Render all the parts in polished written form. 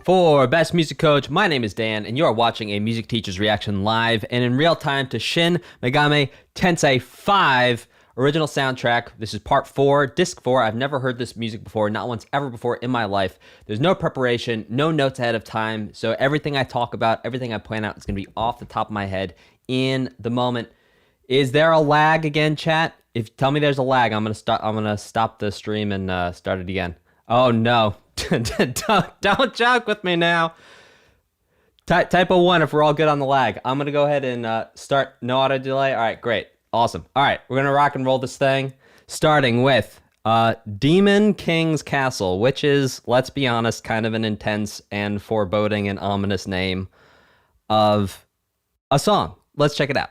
For Best Music Coach, my name is Dan, and you are watching a music teacher's reaction live and in real time to Shin Megami Tensei 5 original soundtrack. This is part 4, disc 4. I've never heard this music before, not once ever before in my life. There's no preparation, no notes ahead of time, so everything I talk about, everything I plan out is going to be off the top of my head in the moment. Is there a lag again, chat? If tell me there's a lag, I'm gonna stop the stream and start it again. Oh no. don't joke with me now. Type of 1 if we're all good on the lag. I'm gonna go ahead and start. No auto delay. All right, great, awesome. All right, we're gonna rock and roll this thing, starting with Demon King's Castle, which is, let's be honest, kind of an intense and foreboding and ominous name of a song. Let's check it out.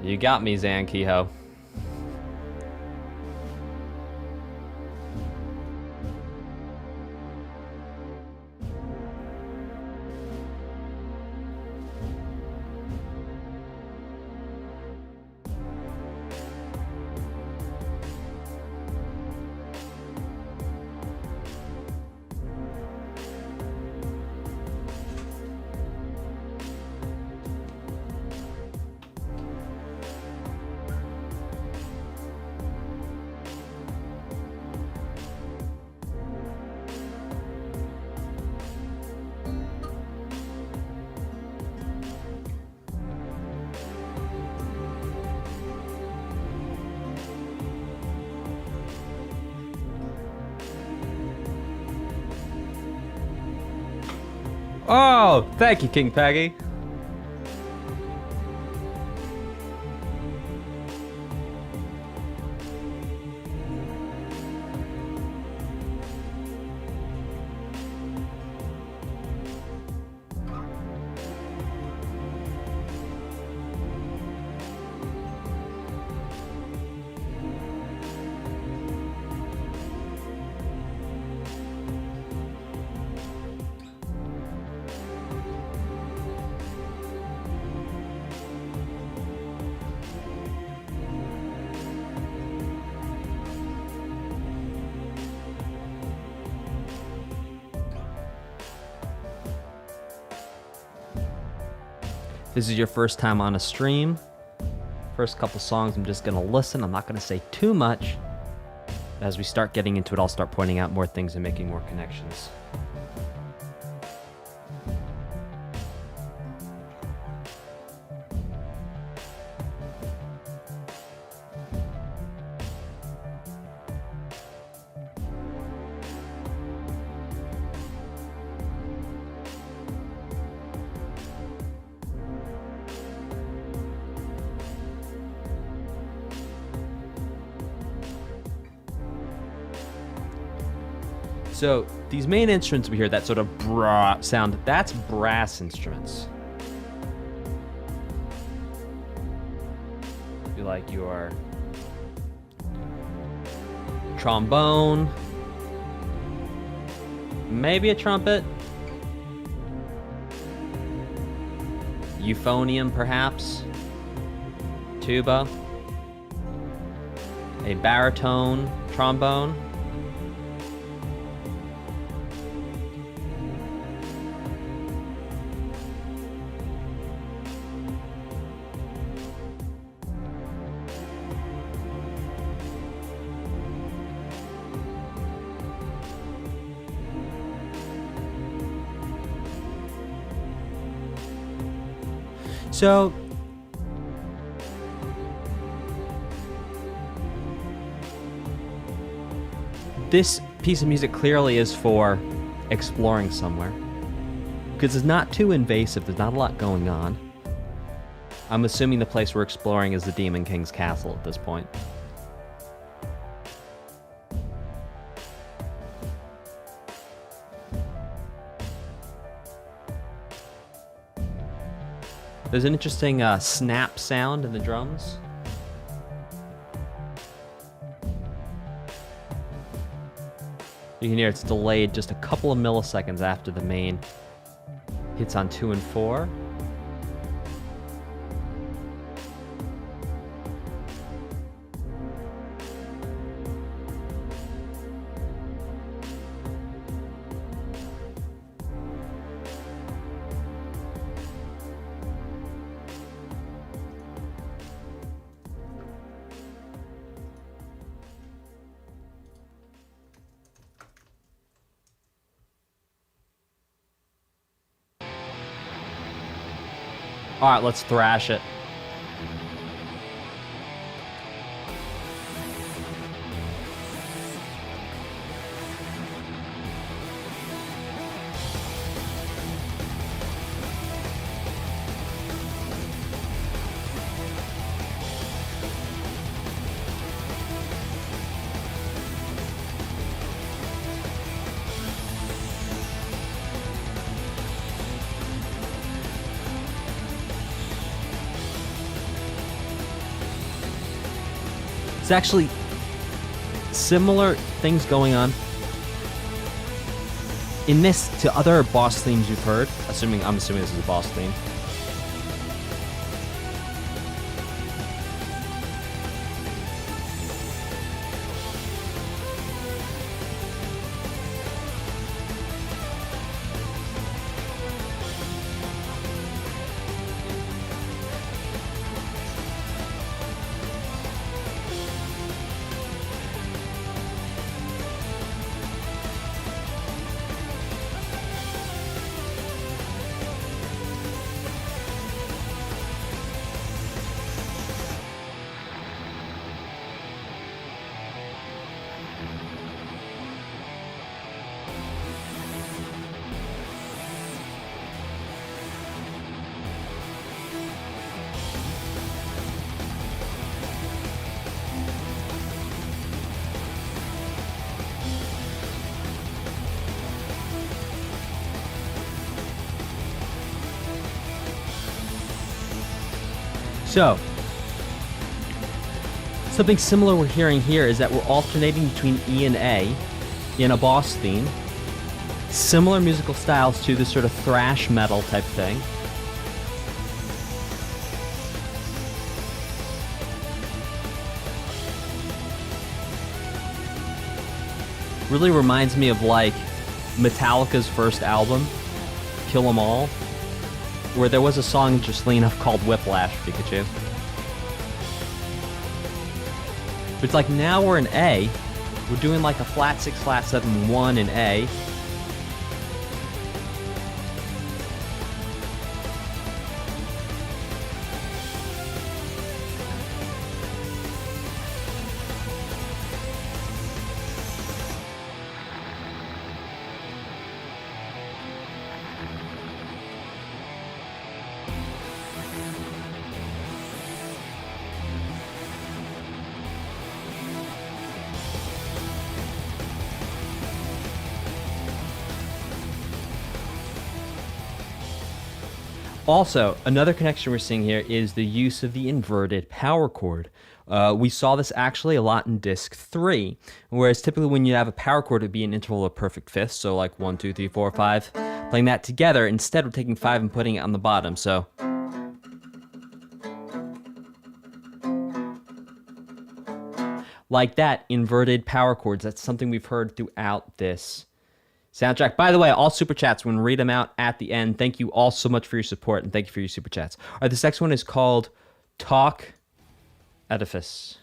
You got me, Zan Kehoe. Oh, thank you, King Peggy. This is your first time on a stream. First couple songs, I'm just gonna listen. I'm not gonna say too much. As we start getting into it, I'll start pointing out more things and making more connections. So these main instruments we hear, that sort of brah sound, that's brass instruments. Feel like your trombone, maybe a trumpet, euphonium perhaps, tuba, a baritone trombone. So this piece of music clearly is for exploring somewhere, because it's not too invasive, there's not a lot going on. I'm assuming the place we're exploring is the Demon King's Castle at this point. There's an interesting snap sound in the drums. You can hear it's delayed just a couple of milliseconds after the main hits on 2 and 4. All right, let's thrash it. It's actually similar things going on in this to other boss themes you've heard. I'm assuming this is a boss theme. So, something similar we're hearing here is that we're alternating between E and A in a boss theme. Similar musical styles to this sort of thrash metal type thing. Really reminds me of like Metallica's first album, Kill 'Em All, where there was a song interestingly enough called Whiplash, Pikachu. But it's like now we're in A. We're doing like a flat 6, flat 7, 1 in A. Also, another connection we're seeing here is the use of the inverted power chord. We saw this actually a lot in disc 3, whereas typically when you have a power chord, it would be an interval of perfect fifths, so like 1, 2, 3, 4, 5, playing that together. Instead, we're taking 5 and putting it on the bottom, so. Like that, inverted power chords, that's something we've heard throughout this soundtrack. By the way, all super chats, we're going to read them out at the end. Thank you all so much for your support, and thank you for your super chats. All right, this next one is called Talk Edifice.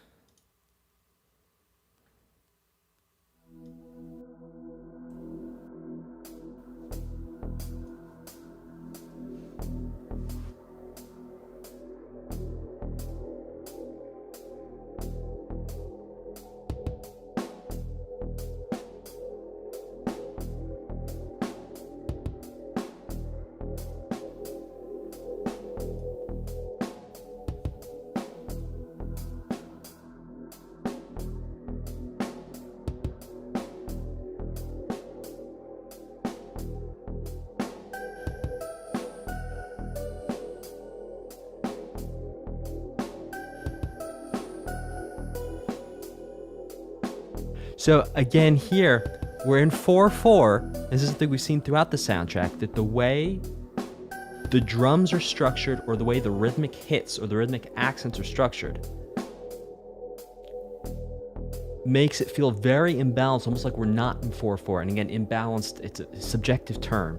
So again here, we're in 4/4. This is something we've seen throughout the soundtrack, that the way the drums are structured, or the way the rhythmic hits or the rhythmic accents are structured, makes it feel very imbalanced, almost like we're not in 4/4. And again, imbalanced, it's a subjective term.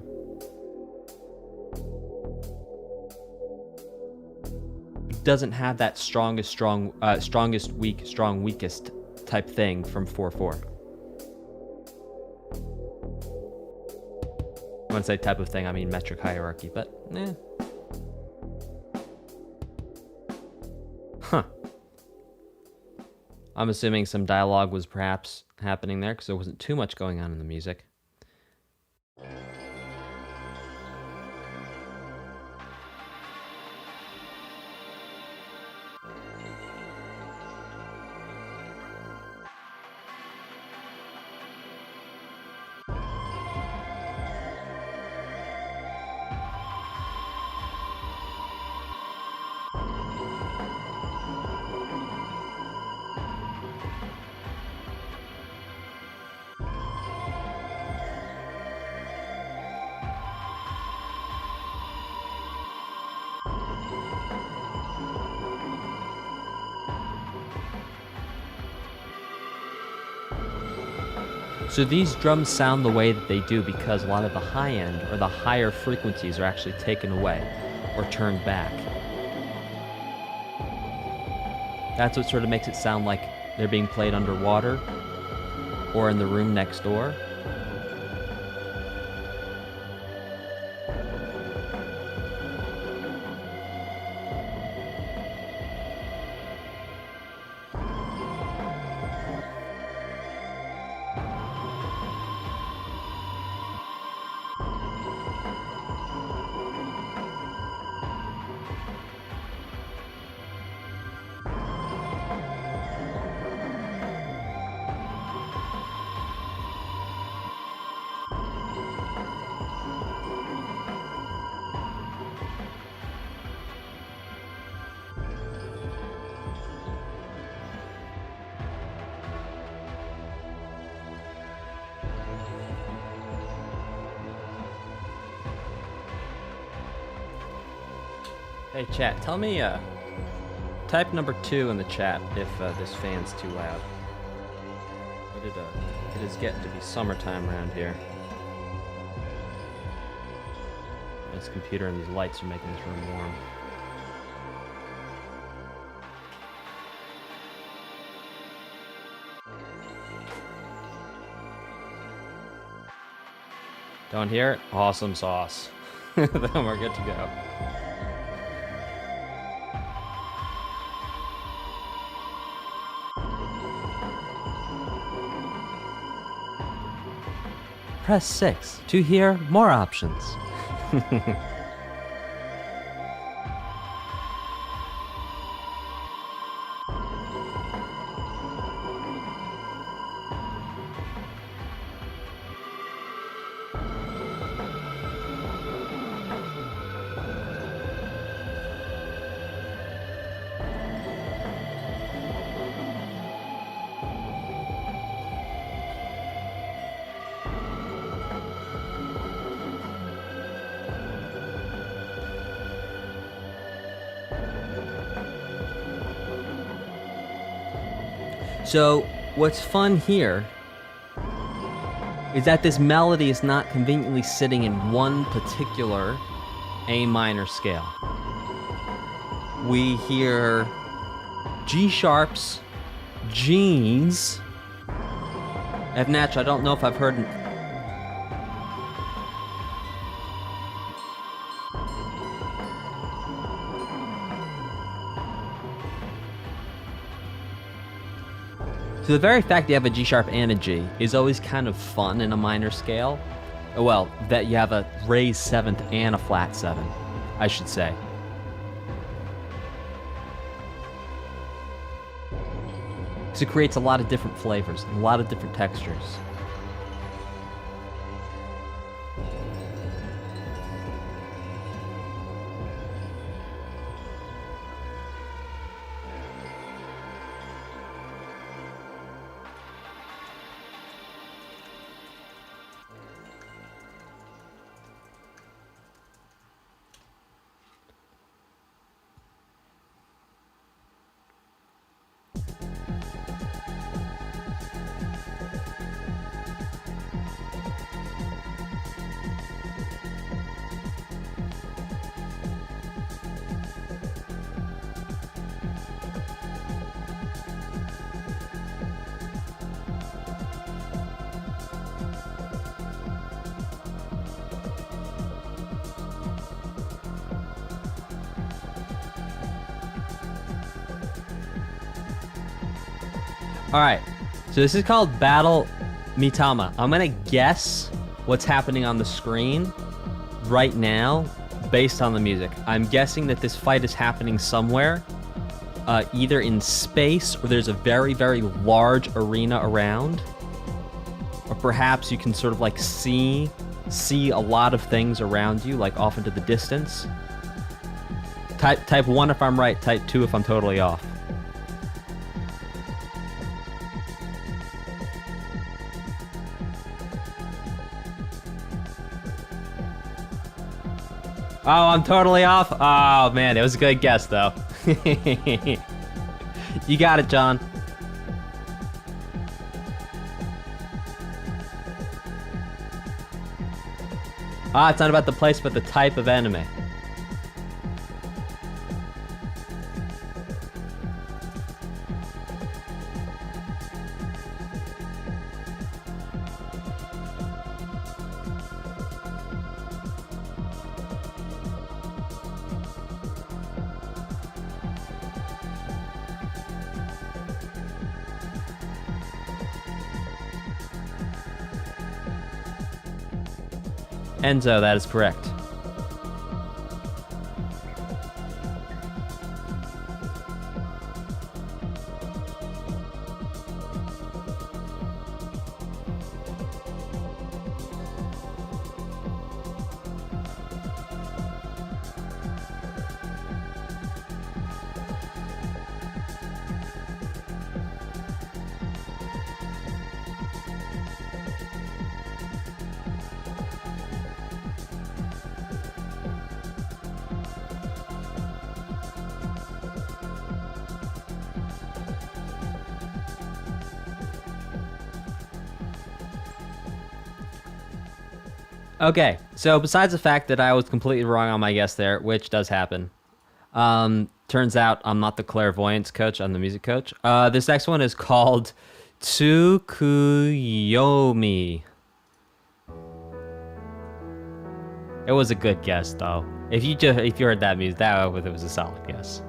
It doesn't have that strongest weak, strong, weakest type thing from 4/4. When I say type of thing, I mean metric hierarchy, but eh. I'm assuming some dialogue was perhaps happening there because there wasn't too much going on in the music. So these drums sound the way that they do because a lot of the high end or the higher frequencies are actually taken away or turned back. That's what sort of makes it sound like they're being played underwater or in the room next door. Hey chat, tell me, type number 2 in the chat if this fan's too loud. It is getting to be summertime around here. This computer and these lights are making this room warm. Don't hear it? Awesome sauce. Then we're good to go. Press 6 to hear more options. So, what's fun here is that this melody is not conveniently sitting in one particular A minor scale. We hear G sharps, Gs. F natural, I don't know if I've heard. So the very fact that you have a G sharp and a G is always kind of fun in a minor scale. Well, that you have a raised 7th and a flat 7, I should say. So it creates a lot of different flavors, and a lot of different textures. All right, so this is called Battle Mitama. I'm gonna guess what's happening on the screen right now based on the music. I'm guessing that this fight is happening somewhere, either in space or there's a very, very large arena around, or perhaps you can sort of like see a lot of things around you, like off into the distance. Type 1 if I'm right, type 2 if I'm totally off. Oh, I'm totally off? Oh, man, it was a good guess, though. You got it, John. Ah, it's not about the place, but the type of anime. Enzo, that is correct. Okay, so besides the fact that I was completely wrong on my guess there, which does happen, turns out I'm not the clairvoyance coach, I'm the music coach. This next one is called Tsukuyomi. It was a good guess, though. If you heard that music, it was a solid guess.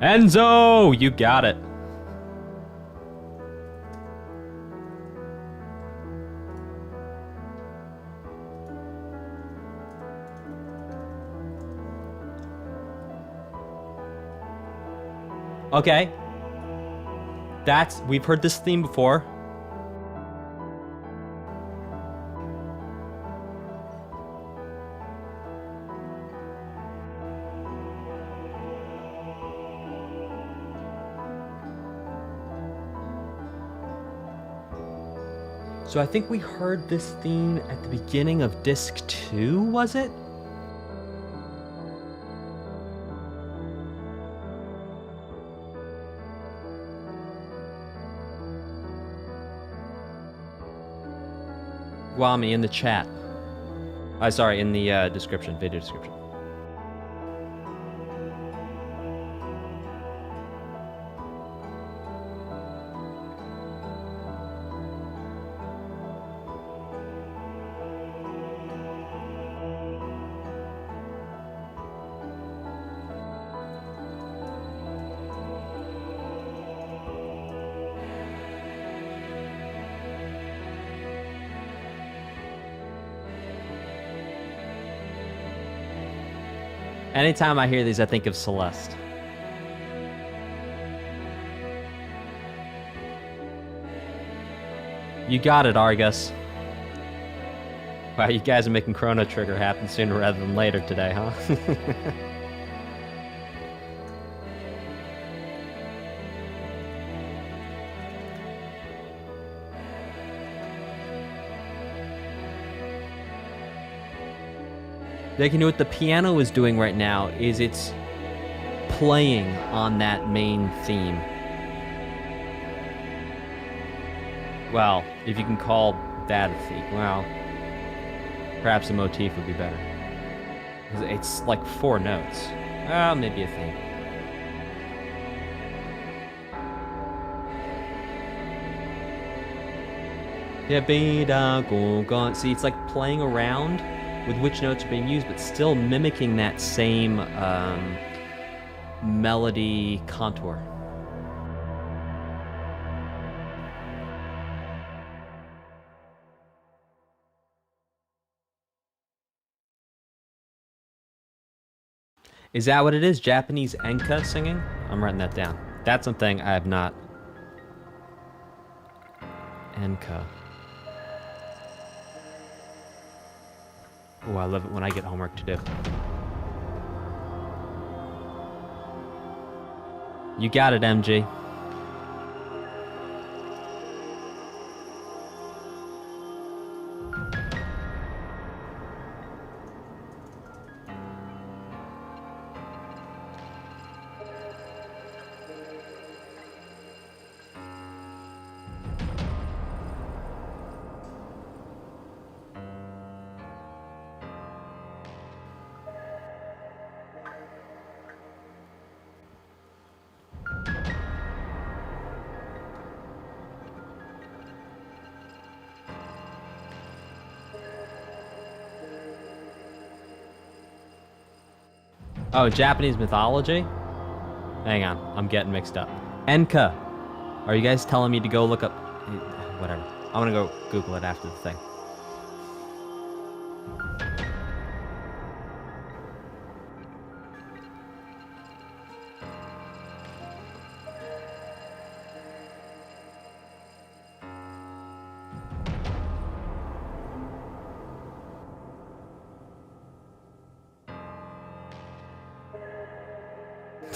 Enzo, you got it. Okay. We've heard this theme before. So I think we heard this theme at the beginning of disc 2, was it? Wami in the chat. Sorry, in the description, video description. Anytime I hear these, I think of Celeste. You got it, Argus. Wow, you guys are making Chrono Trigger happen sooner rather than later today, huh? Like, you know what the piano is doing right now is it's playing on that main theme. Well, if you can call that a theme, well, perhaps a motif would be better. It's like 4 notes. Well, maybe a theme. See, it's like playing around with which notes are being used, but still mimicking that same melody contour. Is that what it is? Japanese enka singing? I'm writing that down. That's something I have not. Enka. Oh, I love it when I get homework to do. You got it, MG. Oh, Japanese mythology? Hang on, I'm getting mixed up. Enka. Are you guys telling me to go look up... Whatever. I'm gonna go Google it after the thing.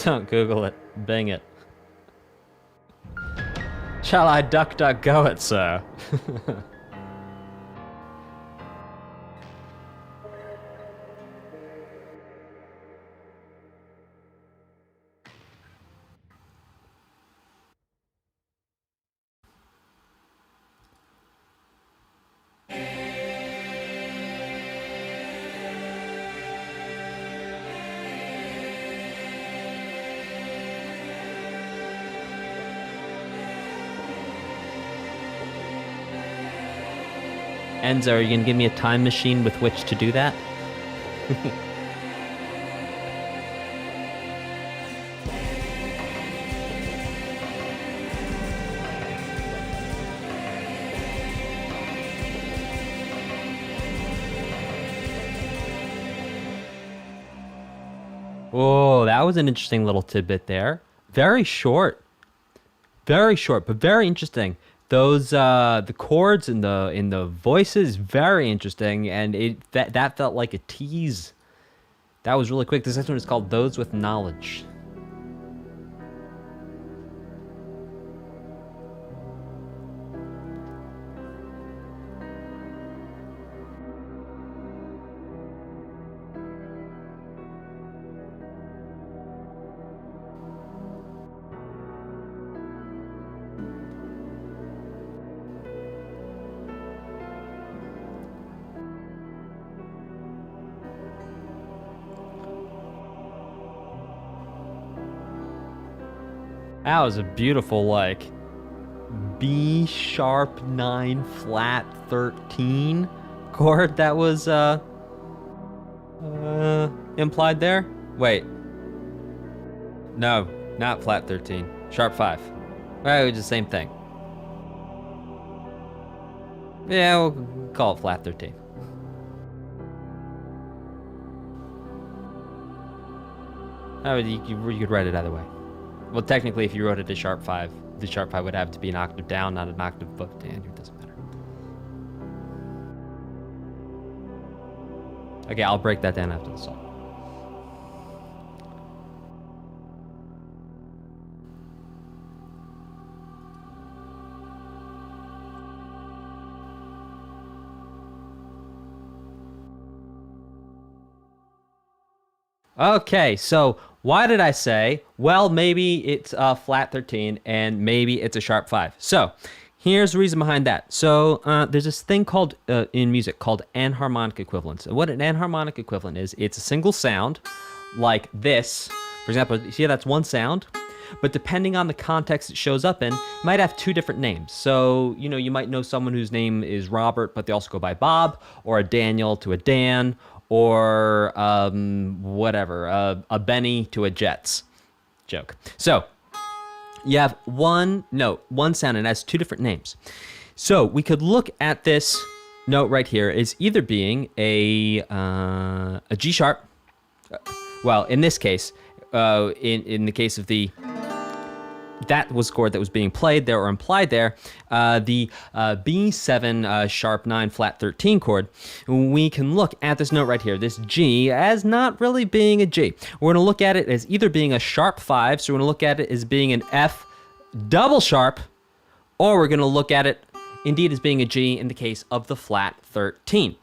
Don't Google it. Bing it. Shall I DuckDuckGo it, sir? Enzo, are you gonna give me a time machine with which to do that? Oh, that was an interesting little tidbit there. Very short, but very interesting. Those the chords in the voices, very interesting, and that felt like a tease. That was really quick. This next one is called "Those with Knowledge." That was a beautiful, like, B sharp 9 flat 13 chord that was implied there. Wait. No, not flat 13. Sharp 5. Well, it was the same thing. Yeah, we'll call it flat 13. Oh, you could write it either way. Well, technically, if you wrote it to sharp 5, the sharp 5 would have to be an octave down, not an octave above. Damn, it doesn't matter. Okay, I'll break that down after the song. Okay, so why did I say, well, maybe it's a flat 13 and maybe it's a sharp 5? So here's the reason behind that. So there's this thing called, in music, called anharmonic equivalence. And what an anharmonic equivalent is, it's a single sound like this. For example, you see how that's one sound? But depending on the context it shows up in, it might have two different names. So, you know, you might know someone whose name is Robert, but they also go by Bob, or a Daniel to a Dan, or whatever, a Benny to a Jets. Joke. So you have one note, one sound, and it has two different names. So we could look at this note right here as either being a G sharp, well, in this case, in the case of that was chord that was being played there or implied there, the B7 sharp 9 flat 13 chord, we can look at this note right here, this G, as not really being a G. We're going to look at it as either being a sharp 5, so we're going to look at it as being an F double sharp, or we're going to look at it indeed as being a G in the case of the flat 13.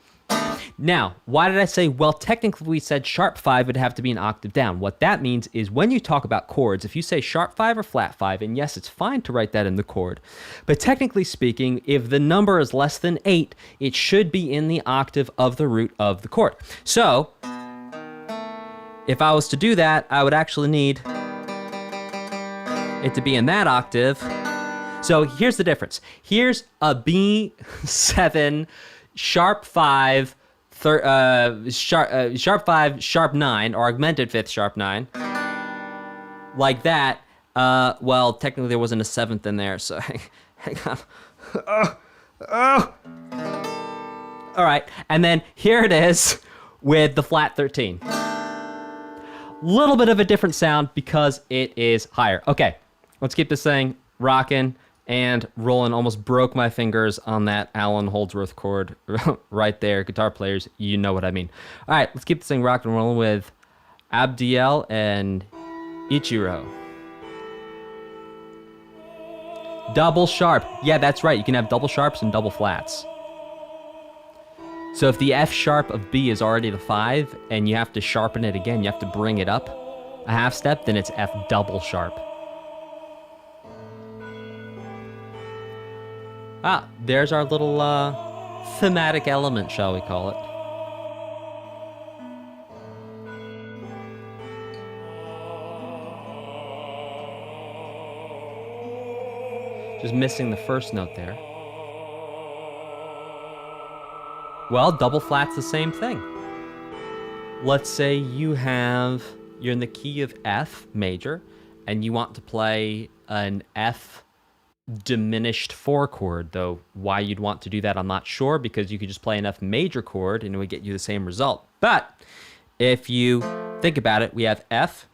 Now, why did I say, well, technically we said sharp 5 would have to be an octave down. What that means is when you talk about chords, if you say sharp 5 or flat 5, and yes, it's fine to write that in the chord, but technically speaking, if the number is less than 8, it should be in the octave of the root of the chord. So, if I was to do that, I would actually need it to be in that octave. So here's the difference. Here's a B7 sharp 5 sharp 5 sharp 9, or augmented 5th sharp 9, like that. Well, technically there wasn't a 7th in there, so hang on. All right, and then here it is with the flat 13. Little bit of a different sound because it is higher. Okay, let's keep this thing rocking and rolling. Almost broke my fingers on that Alan Holdsworth chord right there. Guitar players, you know what I mean. All right, let's keep this thing rocking and rolling with Abdiel and Ichiro. Double sharp. Yeah, that's right. You can have double sharps and double flats. So if the F sharp of B is already the 5 and you have to sharpen it again, you have to bring it up a half step, then it's F double sharp. Ah, there's our little thematic element, shall we call it. Just missing the first note there. Well, double flat's the same thing. Let's say you're in the key of F major, and you want to play an F diminished 4 chord, though why you'd want to do that I'm not sure, because you could just play an F major chord and it would get you the same result. But if you think about it, we have F,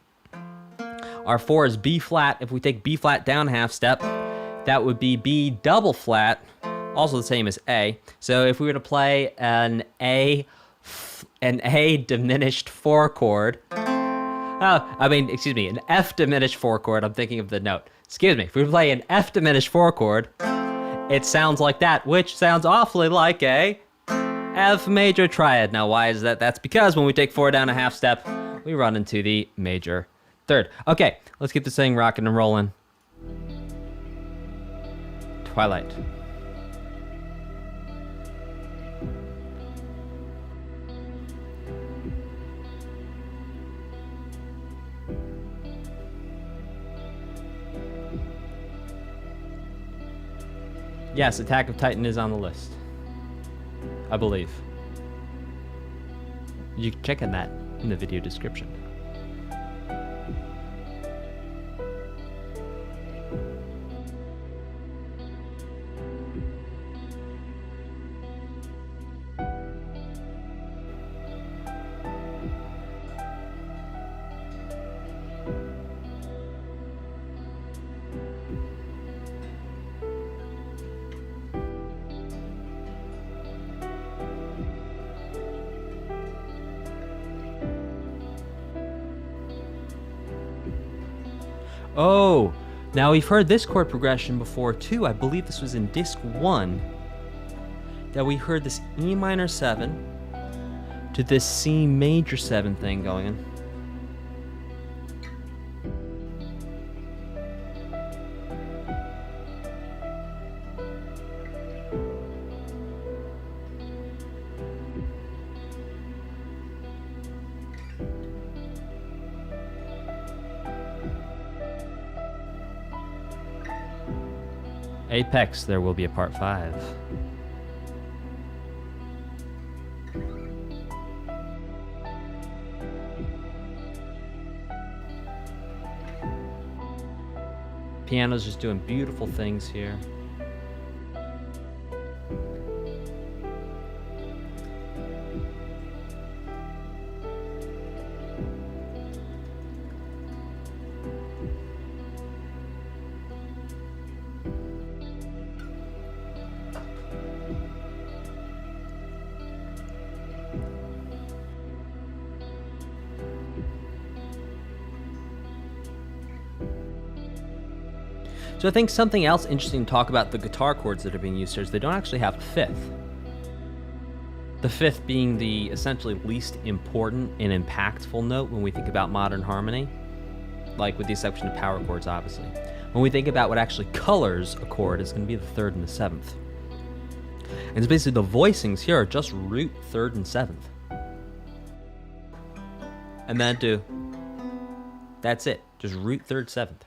our 4 is B flat. If we take B flat down a half step, that would be B double flat, also the same as A. So if we were to play an A diminished 4 chord, an F diminished 4 chord, I'm thinking of the note. Excuse me, if we play an F diminished 4 chord, it sounds like that, which sounds awfully like a F major triad. Now, why is that? That's because when we take 4 down a half step, we run into the major third. Okay, let's keep this thing rocking and rolling. Twilight. Yes, Attack of Titan is on the list, I believe. You can check on that in the video description. Oh, now we've heard this chord progression before too. I believe this was in disc 1, that we heard this E minor 7 to this C major 7 thing going in. Apex, there will be a part 5. Piano's just doing beautiful things here. So I think something else interesting to talk about the guitar chords that are being used here is they don't actually have a fifth. The fifth being the essentially least important and impactful note when we think about modern harmony, like with the exception of power chords, obviously. When we think about what actually colors a chord, it's going to be the third and the seventh. And it's basically the voicings here are just root, third, and seventh. And then that's it, just root, third, seventh.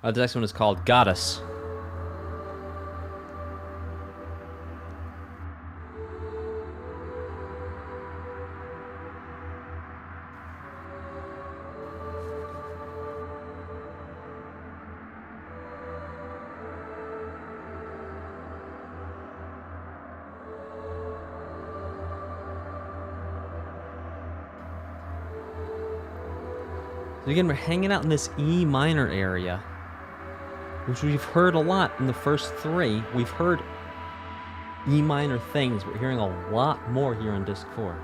The next one is called Goddess. So again, we're hanging out in this E minor area, which we've heard a lot in the first three. We've heard E minor things. We're hearing a lot more here on disc 4.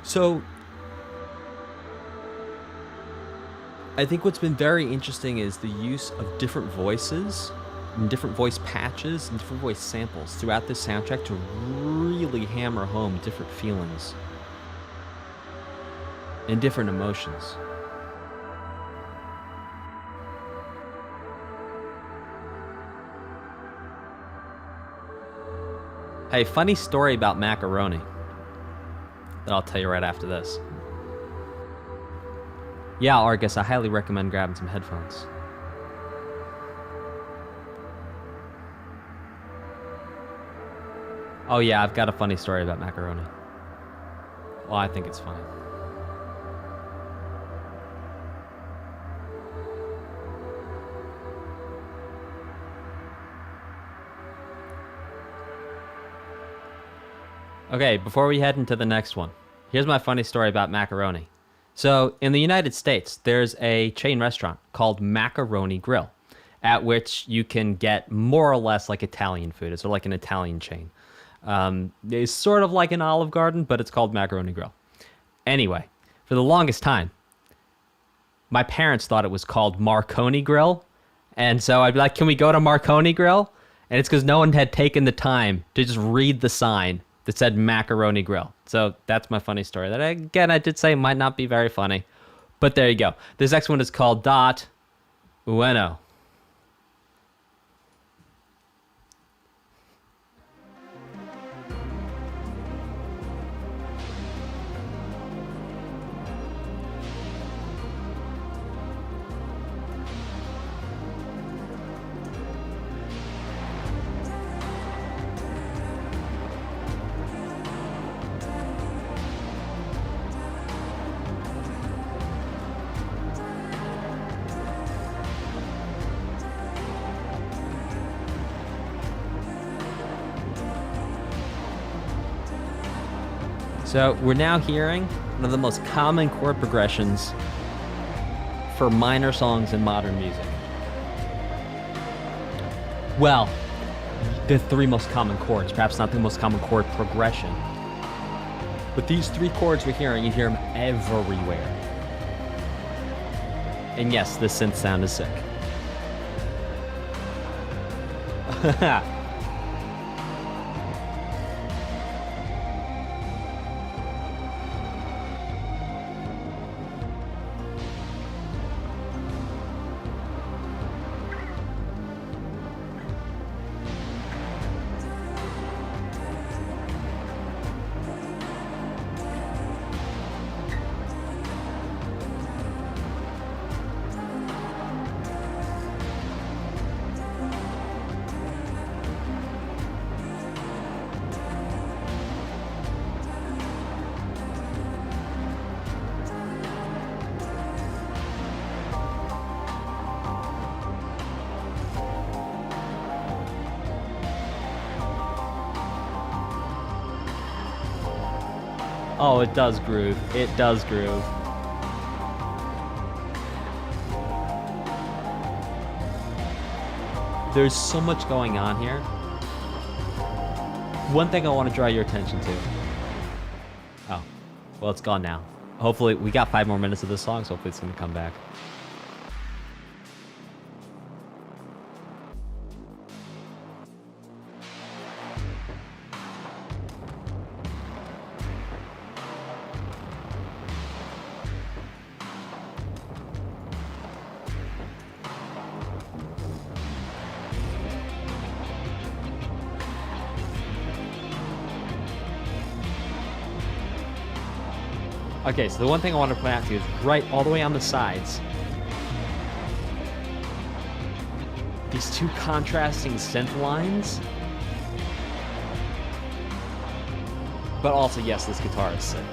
So I think what's been very interesting is the use of different voices and different voice patches and different voice samples throughout this soundtrack to really hammer home different feelings and different emotions. Hey, funny story about macaroni that I'll tell you right after this. Yeah, Argus, I highly recommend grabbing some headphones. Oh yeah, I've got a funny story about macaroni. Well, I think it's funny. Okay, before we head into the next one, here's my funny story about macaroni. So in the United States, there's a chain restaurant called Macaroni Grill, at which you can get more or less like Italian food. It's sort of like an Italian chain. It's sort of like an Olive Garden, but it's called Macaroni Grill. Anyway, for the longest time, my parents thought it was called Marconi Grill. And so I'd be like, can we go to Marconi Grill? And it's because no one had taken the time to just read the sign that said Macaroni Grill. So that's my funny story. That, again, I did say might not be very funny. But there you go. This next one is called Ueno. So we're now hearing one of the most common chord progressions for minor songs in modern music. Well, the three most common chords, perhaps not the most common chord progression. But these three chords we're hearing, you hear them everywhere. And yes, the synth sound is sick. Oh, it does groove. It does groove. There's so much going on here. One thing I want to draw your attention to. Oh, well, it's gone now. Hopefully, we got 5 more minutes of this song, so hopefully it's going to come back. Okay, so the one thing I want to point out to you is right all the way on the sides. These 2 contrasting synth lines. But also, yes, this guitar is sick.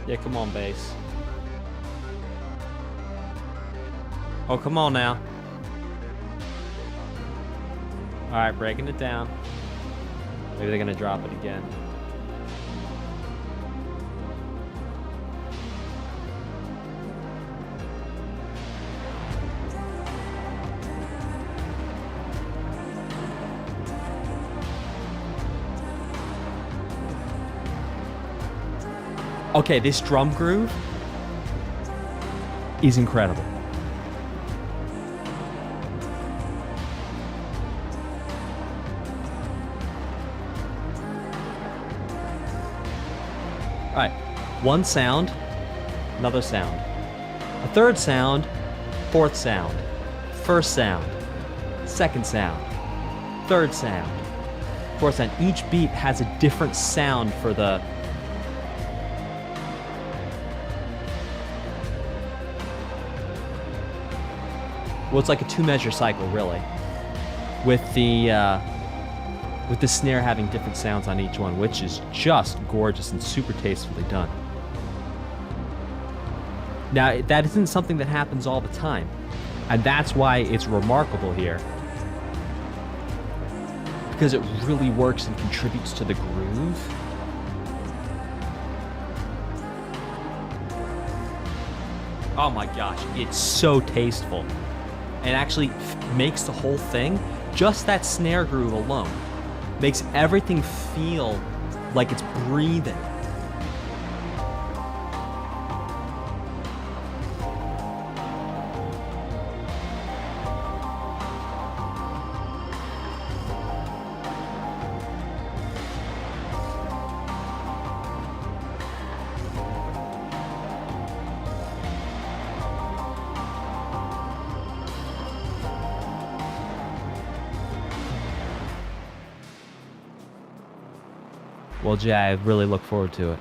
Yeah, come on, bass. Oh, come on now. Alright, breaking it down. Maybe they're gonna drop it again. Okay, this drum groove is incredible. All right, one sound, another sound, a third sound, fourth sound, first sound, second sound, third sound, fourth sound. Each beat has a different sound for the well, it's like a 2-measure cycle, really, with the snare having different sounds on each one, which is just gorgeous and super tastefully done. Now, that isn't something that happens all the time, and that's why it's remarkable here, because it really works and contributes to the groove. Oh my gosh, it's so tasteful. And actually makes the whole thing, just that snare groove alone, makes everything feel like it's breathing. Well, Jay, I really look forward to it.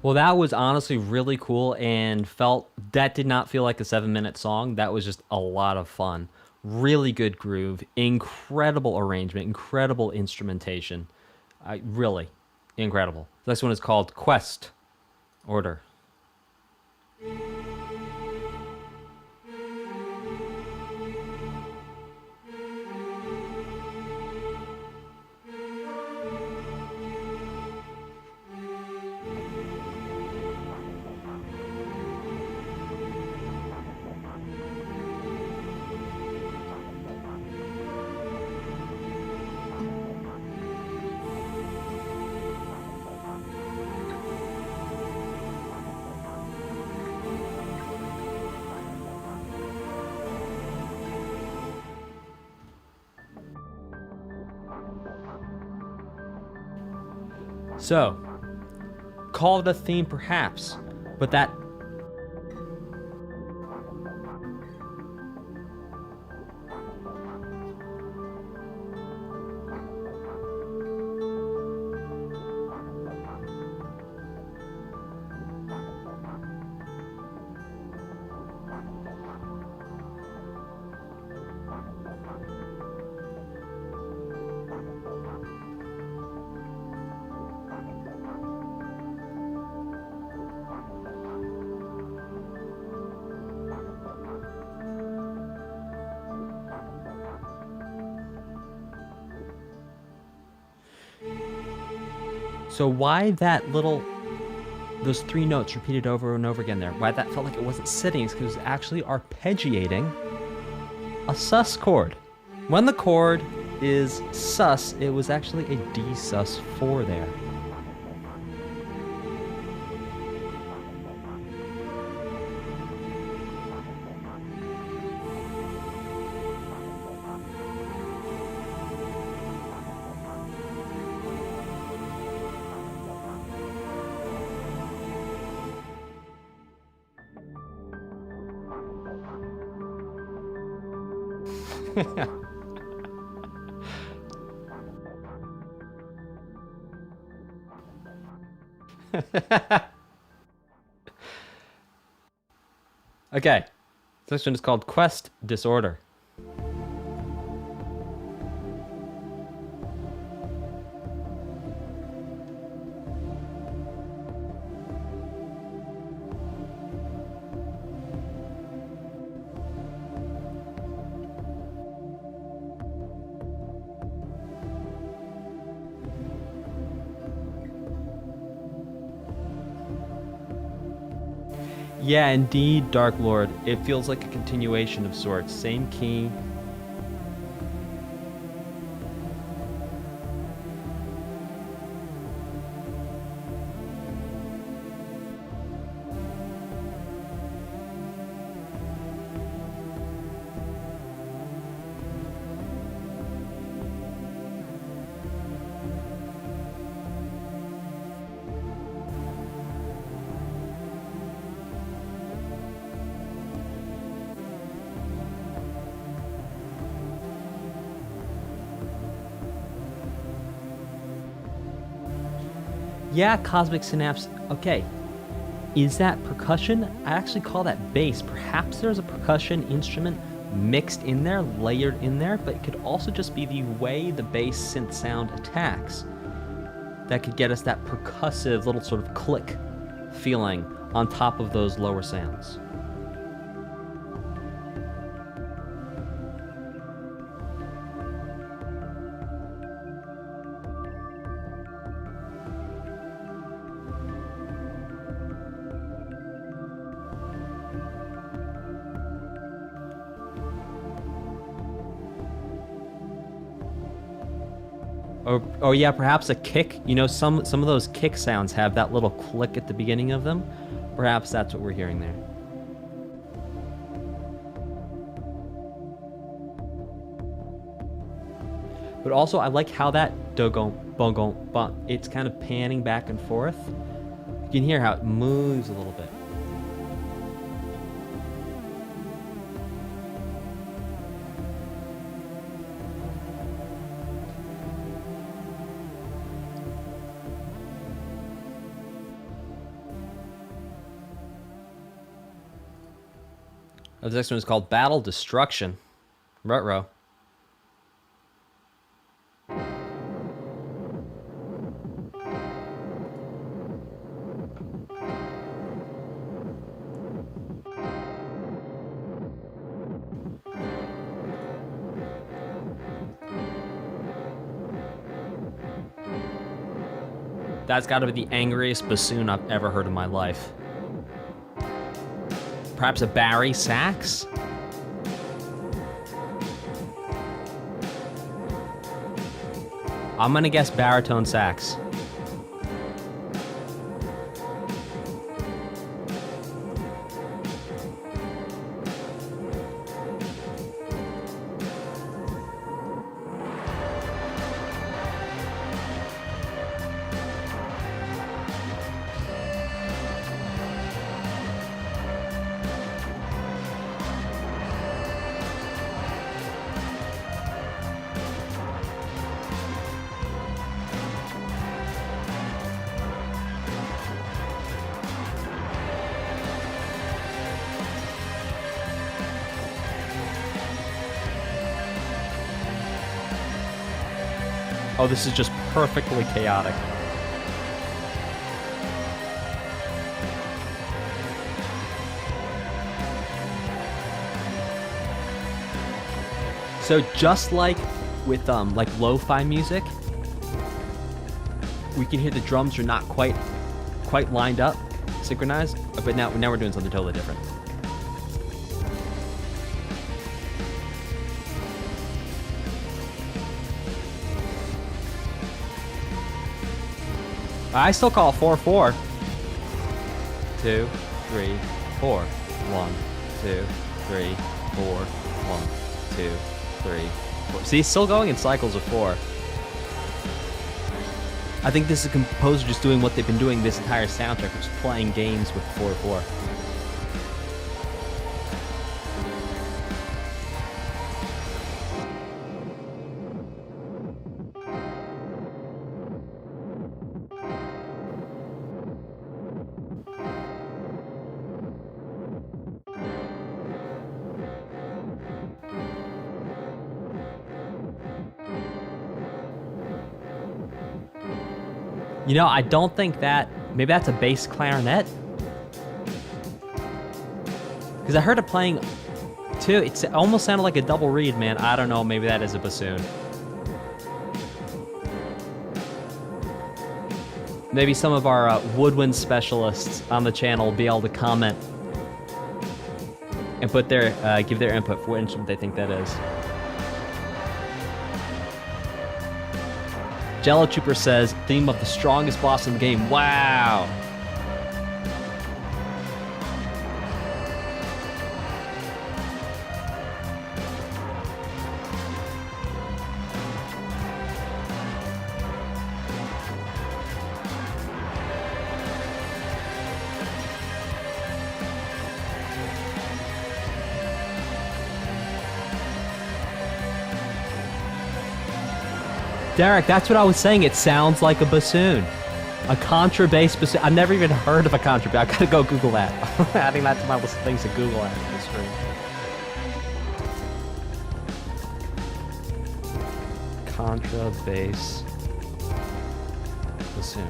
Well, that was honestly really cool and felt that did not feel like a 7 minute song. That was just a lot of fun. Really good groove, incredible arrangement, incredible instrumentation. Really incredible. This one is called Quest Order. So, call it a theme perhaps, but that so why those three notes repeated over and over again there? Why that felt like it wasn't sitting is because it was actually arpeggiating a sus chord. When the chord is sus, it was actually a D sus4 there. Okay, this one is called Quest Disorder. Yeah, indeed, Dark Lord. It feels like a continuation of sorts. Same key. Yeah, Cosmic Synapse. Okay. Is that percussion? I actually call that bass. Perhaps there's a percussion instrument mixed in there, layered in there, but it could also just be the way the bass synth sound attacks. That could get us that percussive little sort of click feeling on top of those lower sounds. Or yeah, perhaps a kick. You know, some of those kick sounds have that little click at the beginning of them. Perhaps that's what we're hearing there. But also, I like how that dogon, bongon, bon, it's kind of panning back and forth. You can hear how it moves a little bit. Oh, the next one is called Battle Destruction. Ruh-roh. That's got to be the angriest bassoon I've ever heard in my life. Perhaps a bari sax? I'm gonna guess baritone sax. Oh, this is just perfectly chaotic. So just like with like lo-fi music, we can hear the drums are not quite lined up, synchronized, but now we're doing something totally different. I still call it 4/4. 2, 3, 4. 1, 2, 3, 4. 1, 2, 3, 4. See, it's still going in cycles of 4. I think this is a composer just doing what they've been doing this entire soundtrack, which is playing games with 4/4. You know, I don't think that... Maybe that's a bass clarinet? Because I heard it playing, too. It almost sounded like a double reed, man. I don't know. Maybe that is a bassoon. Maybe some of our woodwind specialists on the channel will be able to comment and put their give their input for what instrument they think that is. Jello Trooper says, theme of the strongest boss in the game. Wow. Derek, that's what I was saying. It sounds like a bassoon. A contrabass bassoon. I've never even heard of a contrabass. I gotta go Google that. I'm adding that to my list of things to Google after the stream. Contrabass bassoon.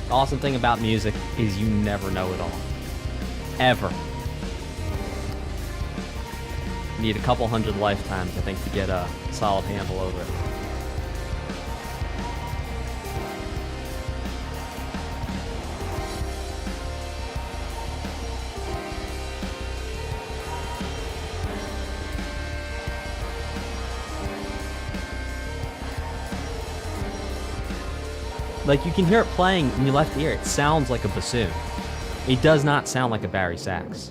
The awesome thing about music is you never know it all. Ever. You need a couple hundred lifetimes, I think, to get a solid handle over it. Like, you can hear it playing in your left ear. It sounds like a bassoon. It does not sound like a bari sax.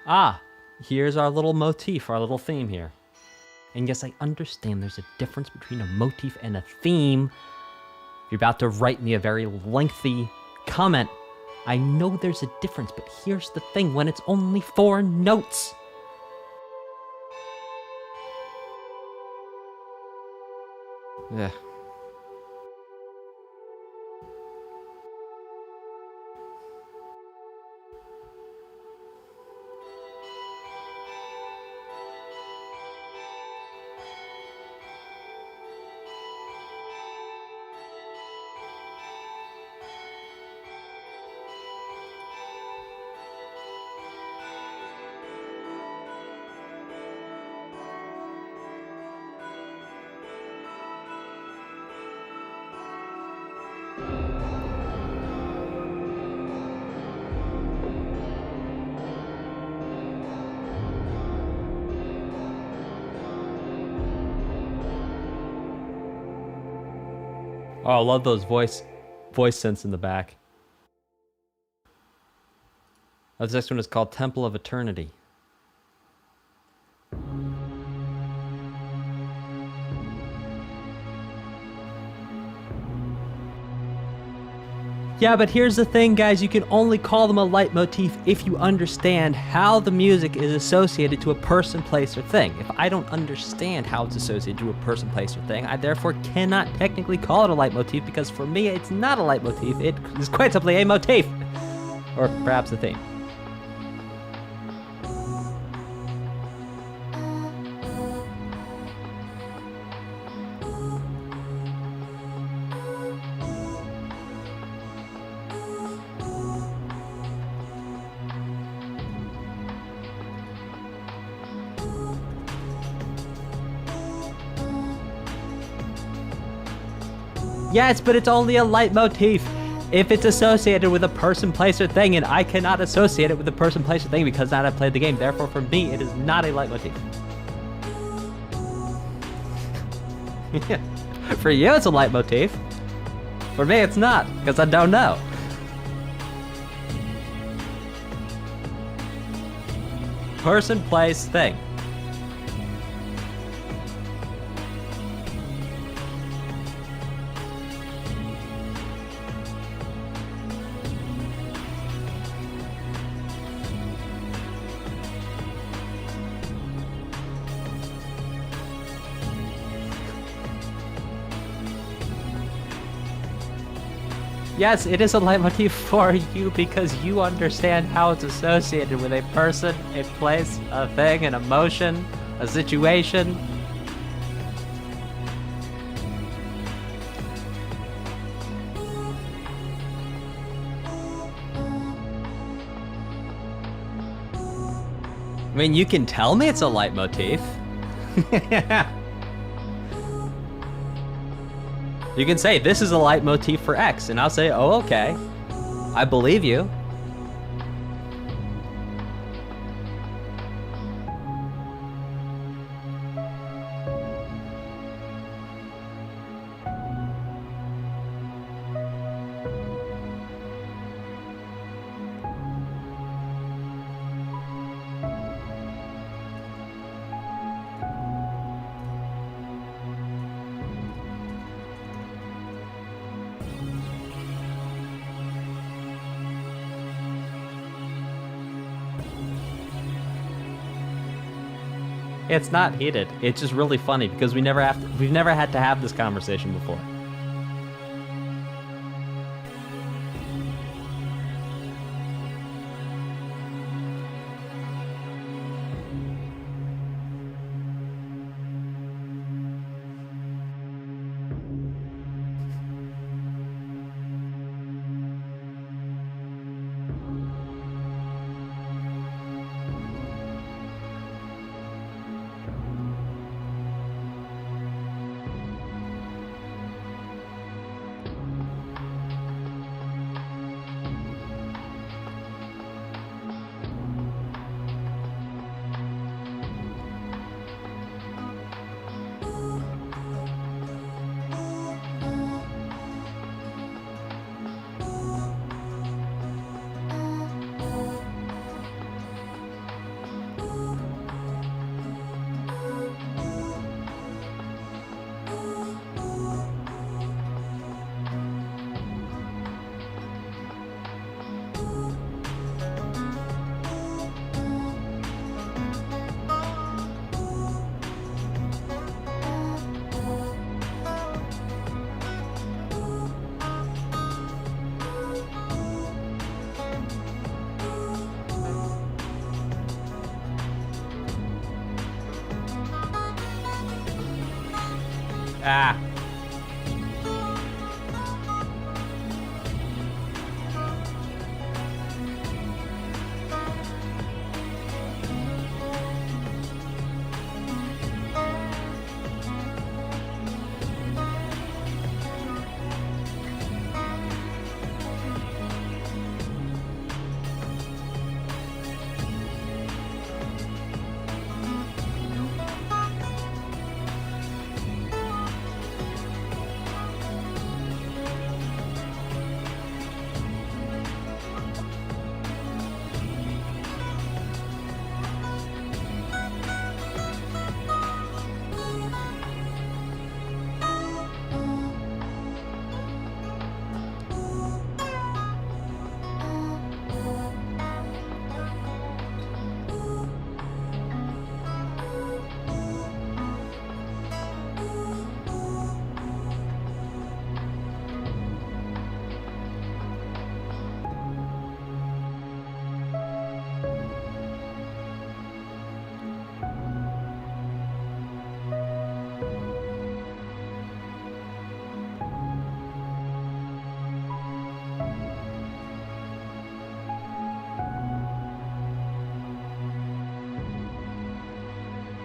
Ah, here's our little motif, our little theme here. And yes, I understand there's a difference between a motif and a theme. If you're about to write me a very lengthy comment, I know there's a difference, but here's the thing, when it's only 4 notes. Yeah. Oh, I love those voice synths in the back. This next one is called Temple of Eternity. Yeah, but here's the thing, guys. You can only call them a leitmotif if you understand how the music is associated to a person, place, or thing. If I don't understand how it's associated to a person, place, or thing, I therefore cannot technically call it a leitmotif, because for me, it's not a leitmotif. It is quite simply a motif. Or perhaps a theme. Yes, but it's only a leitmotif if it's associated with a person, place, or thing, and I cannot associate it with a person, place, or thing because now I've played the game. Therefore, for me, it is not a leitmotif. For you, it's a leitmotif. For me, it's not, because I don't know. Person, place, thing. Yes, it is a leitmotif for you because you understand how it's associated with a person, a place, a thing, an emotion, a situation. I mean, you can tell me it's a leitmotif. You can say, this is a leitmotif for X, and I'll say, oh, okay. I believe you. It's not heated. It's just really funny because we've never had to have this conversation before. Ah.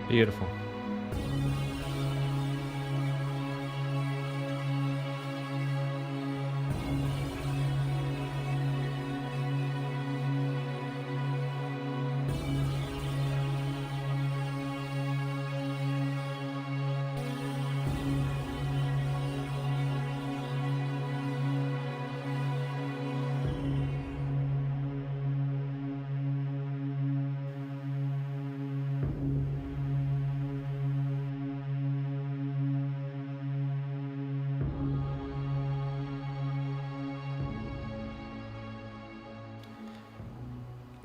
Beautiful.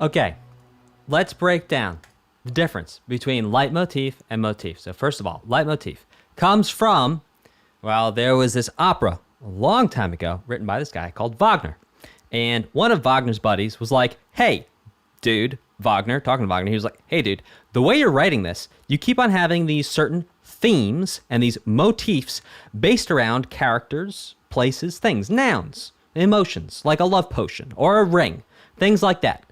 Okay, let's break down the difference between leitmotif and motif. So first of all, leitmotif comes from, well, there was this opera a long time ago written by this guy called Wagner. And one of Wagner's buddies was like, hey, dude, Wagner, talking to Wagner, he was like, hey, dude, the way you're writing this, you keep on having these certain themes and these motifs based around characters, places, things, nouns, emotions, like a love potion or a ring, things like that.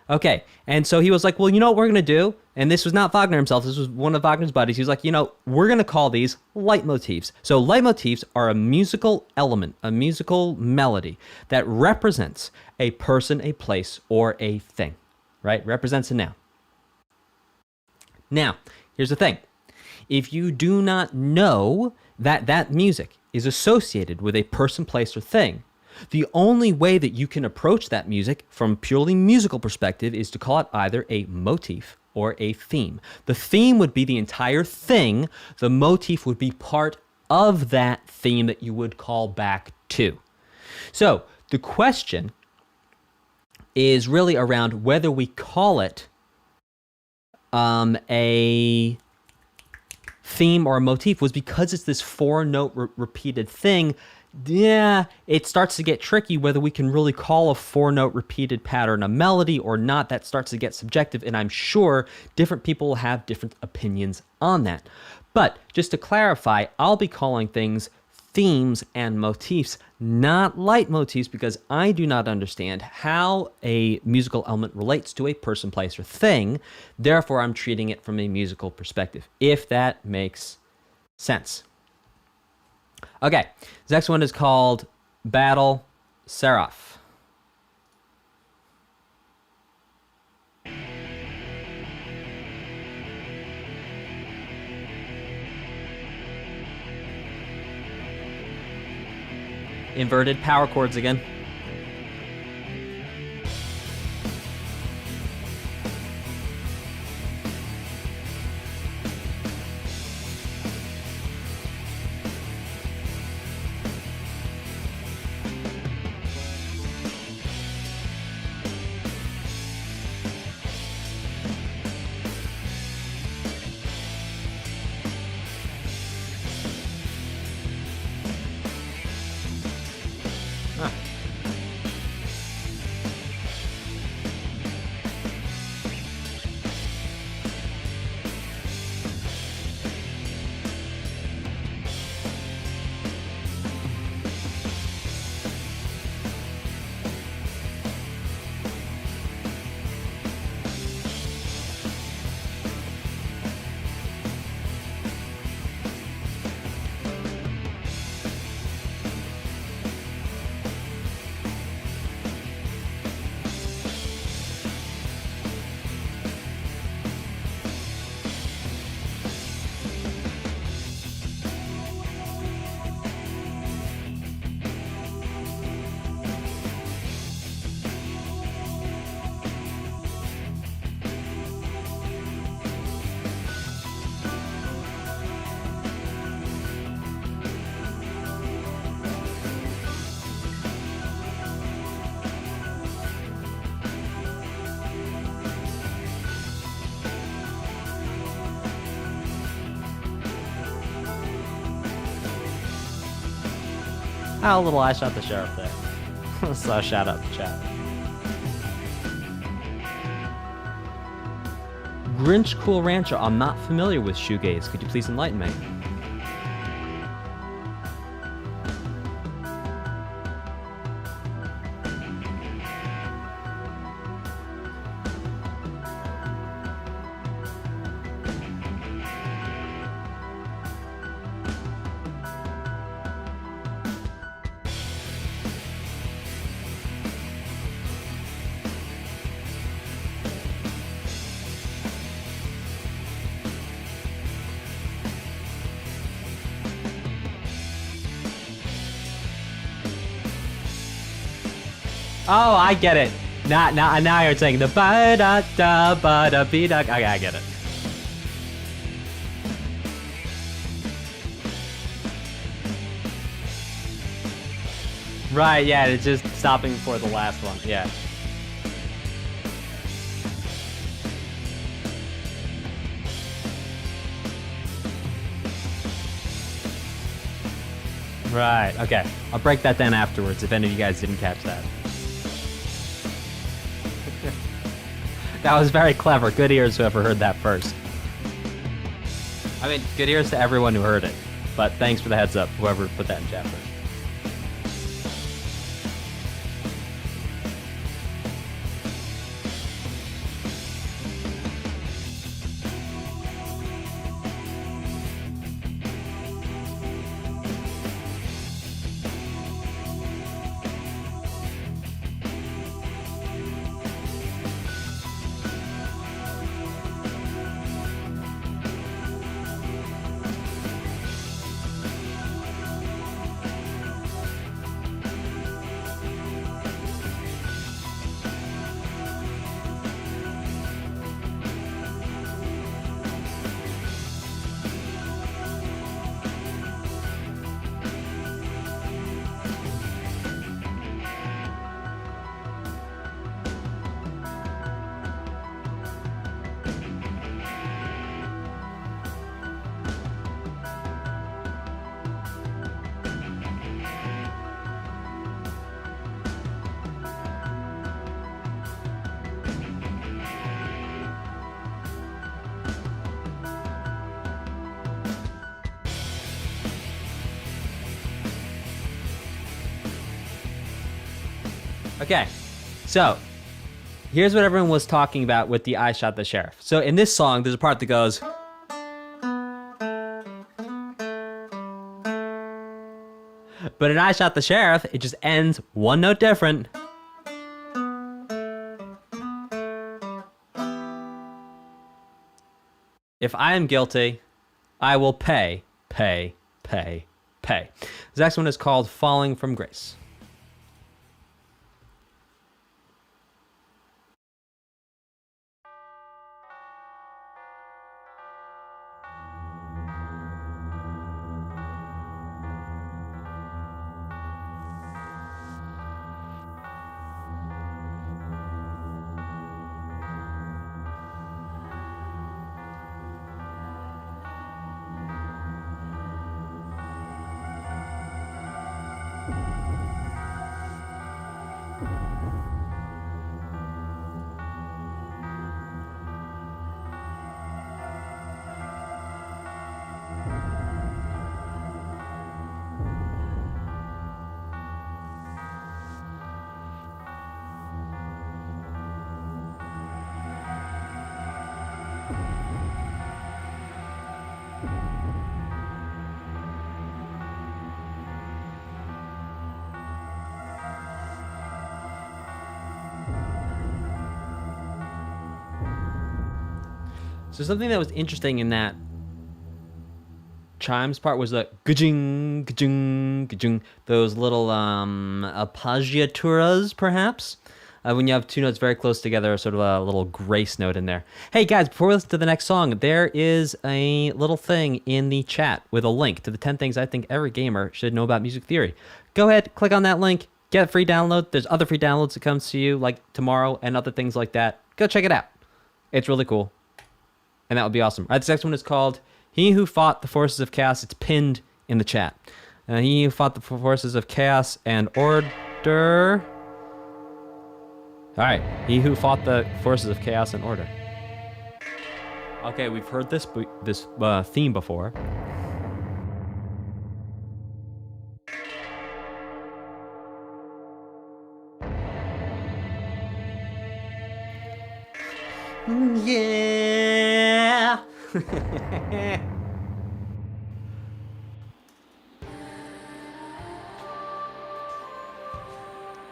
Okay, and so he was like, well, you know what we're going to do? And this was not Wagner himself, this was one of Wagner's buddies. He was like, you know, we're going to call these leitmotifs. So leitmotifs are a musical element, a musical melody that represents a person, a place, or a thing, right? Represents a noun. Now, here's the thing. If you do not know that that music is associated with a person, place, or thing, the only way that you can approach that music from a purely musical perspective is to call it either a motif or a theme. The theme would be the entire thing. The motif would be part of that theme that you would call back to. So the question is really around whether we call it a theme or a motif was because it's this four-note repeated thing. Yeah, it starts to get tricky whether we can really call a four-note repeated pattern a melody or not. That starts to get subjective, and I'm sure different people will have different opinions on that. But just to clarify, I'll be calling things themes and motifs, not leitmotifs, because I do not understand how a musical element relates to a person, place, or thing. Therefore, I'm treating it from a musical perspective, if that makes sense. Okay, this next one is called Battle Seraph. Inverted power chords again. Oh, a little I shot the sheriff there. So shout out to chat. Grinch Cool Rancher, I'm not familiar with shoegaze. Could you please enlighten me? Oh, I get it. Now you're saying the ba-da-da-ba-da-be-da. Okay, I get it. Right, yeah, it's just stopping for the last one. Yeah. Right, okay. I'll break that down afterwards if any of you guys didn't catch that. That was very clever. Good ears whoever heard that first. I mean, good ears to everyone who heard it. But thanks for the heads up, whoever put that in chat first. Okay, so here's what everyone was talking about with the I Shot the Sheriff. So in this song, there's a part that goes... But in I Shot the Sheriff, it just ends one note different. If I am guilty, I will pay. The next one is called Falling from Grace. So something that was interesting in that chimes part was the gajing, gajing, gajing, those little appoggiaturas, perhaps, when you have two notes very close together, sort of a little grace note in there. Hey guys, before we listen to the next song, there is a little thing in the chat with a link to the 10 things I think every gamer should know about music theory. Go ahead, click on that link, get a free download. There's other free downloads that comes to you like tomorrow and other things like that. Go check it out. It's really cool. And that would be awesome. All right, this next one is called He Who Fought the Forces of Chaos. It's pinned in the chat. He who fought the forces of chaos and order. All right, he who fought the forces of chaos and order. Okay, we've heard this theme before. Yeah.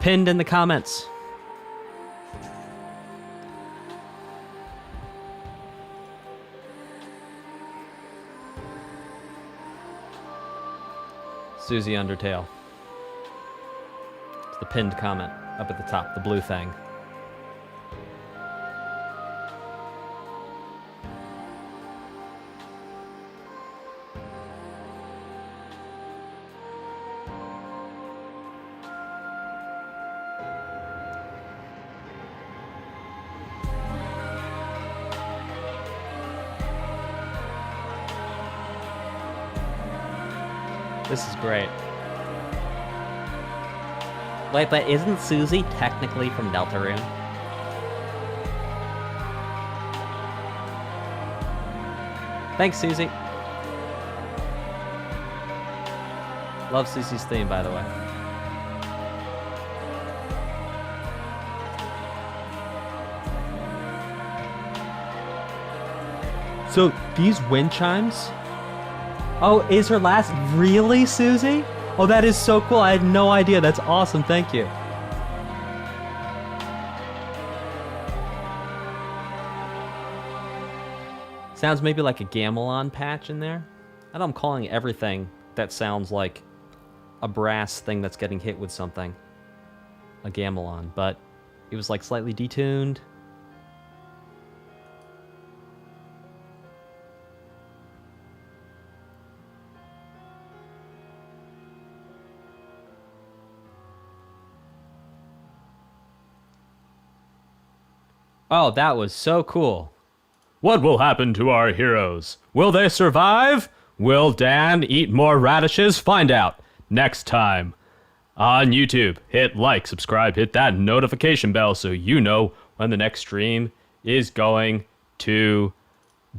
Pinned in the comments. Susie Undertale. It's the pinned comment up at the top, the blue thing. This is great. Wait, but isn't Susie technically from Deltarune? Thanks, Susie. Love Susie's theme, by the way. So, these wind chimes... Oh, is her last really Susie? Oh, that is so cool. I had no idea. That's awesome. Thank you. Sounds maybe like a gamelan patch in there. I know I'm calling everything that sounds like a brass thing that's getting hit with something a gamelan, but it was like slightly detuned. Oh, that was so cool. What will happen to our heroes? Will they survive? Will Dan eat more radishes? Find out next time on YouTube. Hit like, subscribe, hit that notification bell so you know when the next stream is going to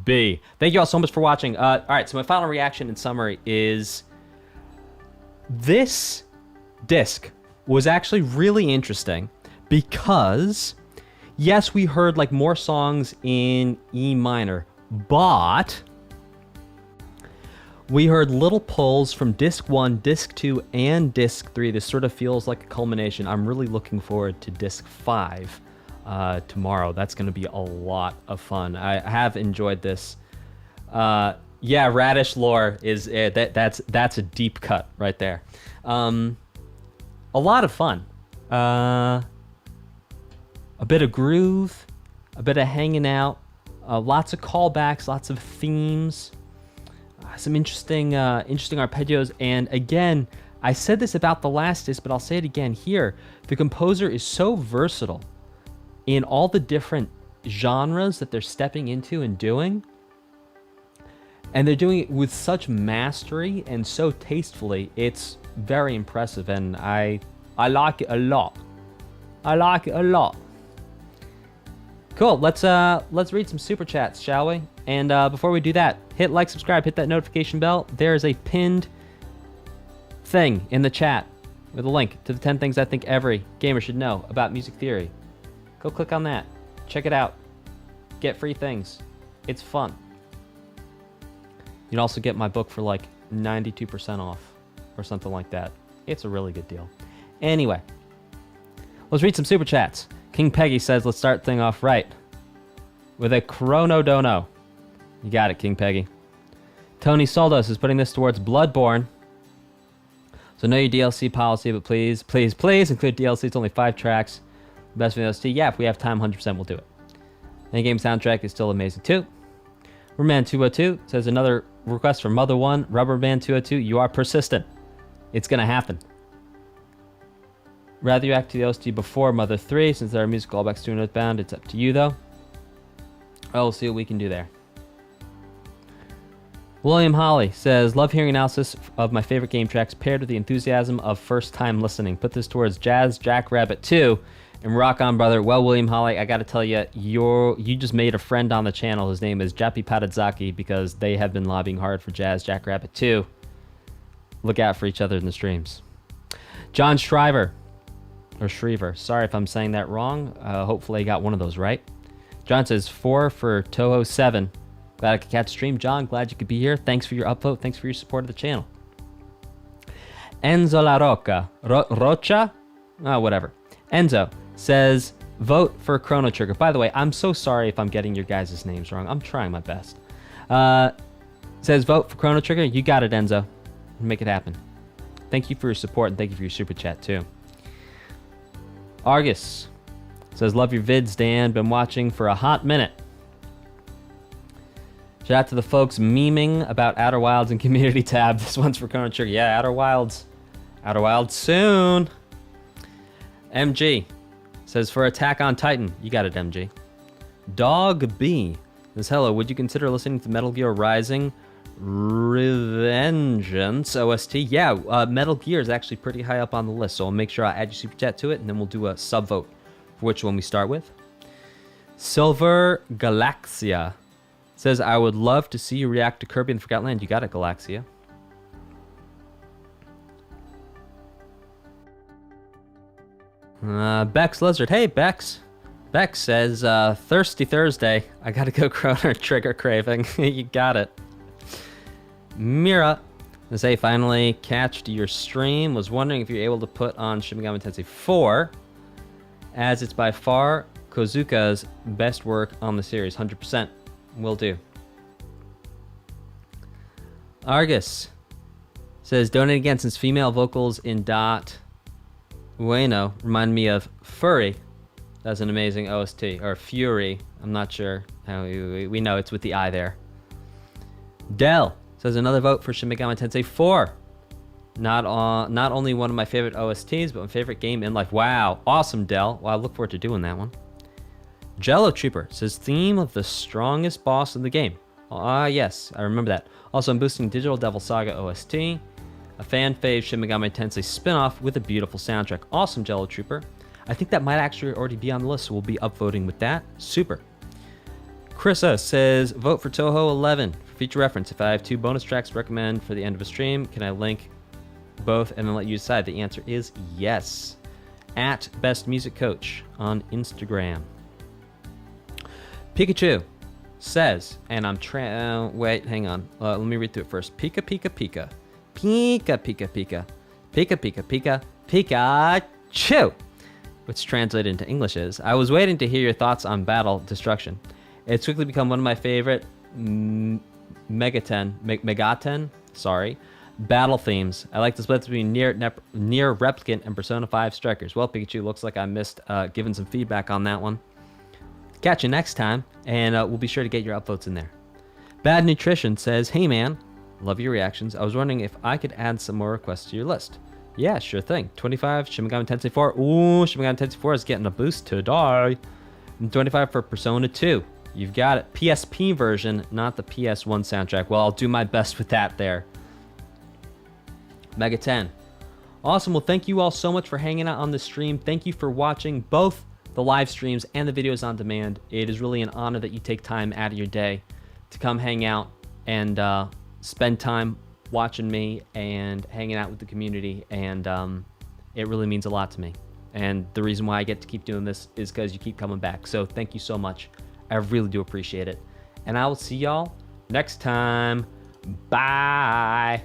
be. Thank you all so much for watching. All right, so my final reaction and summary is this disc was actually really interesting because... Yes, we heard like more songs in E minor, but we heard little pulls from disc 1, disc 2, and disc 3. This sort of feels like a culmination. I'm really looking forward to disc 5 tomorrow. That's going to be a lot of fun. I have enjoyed this. Yeah, Radish lore is that's a deep cut right there. A lot of fun. A bit of groove, a bit of hanging out, lots of callbacks, lots of themes, some interesting arpeggios. And again, I said this about the last disc, but I'll say it again here. The composer is so versatile in all the different genres that they're stepping into and doing. And they're doing it with such mastery and so tastefully. It's very impressive, and I like it a lot. I like it a lot. Cool, let's read some super chats, shall we? And before we do that, hit like, subscribe, hit that notification bell. There is a pinned thing in the chat with a link to the 10 things I think every gamer should know about music theory. Go click on that, check it out, get free things. It's fun. You can also get my book for like 92% off or something like that. It's a really good deal. Anyway, let's read some super chats. King Peggy says, let's start the thing off right with a Chrono Dono. You got it, King Peggy. Tony Soldos is putting this towards Bloodborne. So know your DLC policy, but please, please, please include DLC. It's only 5 tracks. Best for the OST. Yeah, if we have time, 100% we'll do it. The game soundtrack is still amazing too. Rubberman202 says, another request from Mother 1. Rubberman202, you are persistent. It's going to happen. Rather you act to the OST before Mother 3, since there are musical callbacks to Earthbound. It's up to you, though. Oh, we'll see what we can do there. William Holly says, love hearing analysis of my favorite game tracks paired with the enthusiasm of first time listening. Put this towards Jazz Jackrabbit 2 and rock on, brother. Well, William Holly, I got to tell you, you just made a friend on the channel. His name is Jappy Padadzaki because they have been lobbying hard for Jazz Jackrabbit 2. Look out for each other in the streams. John Shriver, or Shriver. Sorry if I'm saying that wrong. Hopefully I got one of those right. John says 4 for Toho 7. Glad I could catch the stream. John, glad you could be here. Thanks for your upvote. Thanks for your support of the channel. Enzo La Roca. Rocha? Oh, whatever. Enzo says, vote for Chrono Trigger. By the way, I'm so sorry if I'm getting your guys' names wrong. I'm trying my best. Says, vote for Chrono Trigger. You got it, Enzo. Make it happen. Thank you for your support, and thank you for your super chat, too. Argus says, love your vids, Dan. Been watching for a hot minute. Shout out to the folks memeing about Outer Wilds and Community tab. This one's for Chrono Trigger. Yeah, Outer Wilds. Outer Wilds soon. MG says, for Attack on Titan. You got it, MG. Dog B says, hello, would you consider listening to Metal Gear Rising Revengeance OST? Yeah, Metal Gear is actually pretty high up on the list, so I'll make sure I add your super chat to it, and then we'll do a sub vote for which one we start with. Silver Galaxia says, I would love to see you react to Kirby and the Forgotten Land. You got it, Galaxia. Bex Lizard. Hey, Bex. Bex says, Thirsty Thursday. I gotta go Chrono Trigger craving. You got it. Mira says, hey, finally catched your stream. Was wondering if you're able to put on Shin Megami Tensei 4, as it's by far Kozuka's best work on the series. 100%. Will do. Argus says, donate again since female vocals in Dot Ueno remind me of Furry. That's an amazing OST. Or Fury. I'm not sure how we know it's with the I there. Dell says, another vote for Shin Megami Tensei 4. Not only one of my favorite OSTs, but my favorite game in life. Wow. Awesome, Dell. Well, I look forward to doing that one. Jello Trooper says, theme of the strongest boss in the game. Yes, I remember that. Also, I'm boosting Digital Devil Saga OST, a fan fave Shin Megami Tensei spinoff with a beautiful soundtrack. Awesome, Jello Trooper. I think that might actually already be on the list, so we'll be upvoting with that. Super. Chrissa says, vote for Toho 11. For future reference, if I have 2 bonus tracks to recommend for the end of a stream, can I link both and then let you decide? The answer is yes. At Best Music Coach on Instagram. Pikachu says, and I'm wait, hang on. Let me read through it first. Pika, Pika, Pika. Pika, Pika, Pika. Pika, Pika, Pika. Pikachu. Which translated into English is, I was waiting to hear your thoughts on Battle Destruction. It's quickly become one of my favorite Megaten, battle themes. I like the split between Nier Replicant and Persona 5 Strikers. Well, Pikachu, looks like I missed giving some feedback on that one. Catch you next time, and we'll be sure to get your upvotes in there. Bad Nutrition says, hey man, love your reactions. I was wondering if I could add some more requests to your list. Yeah, sure thing. 25, Shin Megami Tensei 4. Ooh, Shin Megami Tensei 4 is getting a boost today. And 25 for Persona 2. You've got it. PSP version, not the PS1 soundtrack. Well, I'll do my best with that there. Mega 10. Awesome. Well, thank you all so much for hanging out on the stream. Thank you for watching both the live streams and the videos on demand. It is really an honor that you take time out of your day to come hang out and spend time watching me and hanging out with the community, and it really means a lot to me. And the reason why I get to keep doing this is because you keep coming back. So thank you so much. I really do appreciate it. And I will see y'all next time. Bye.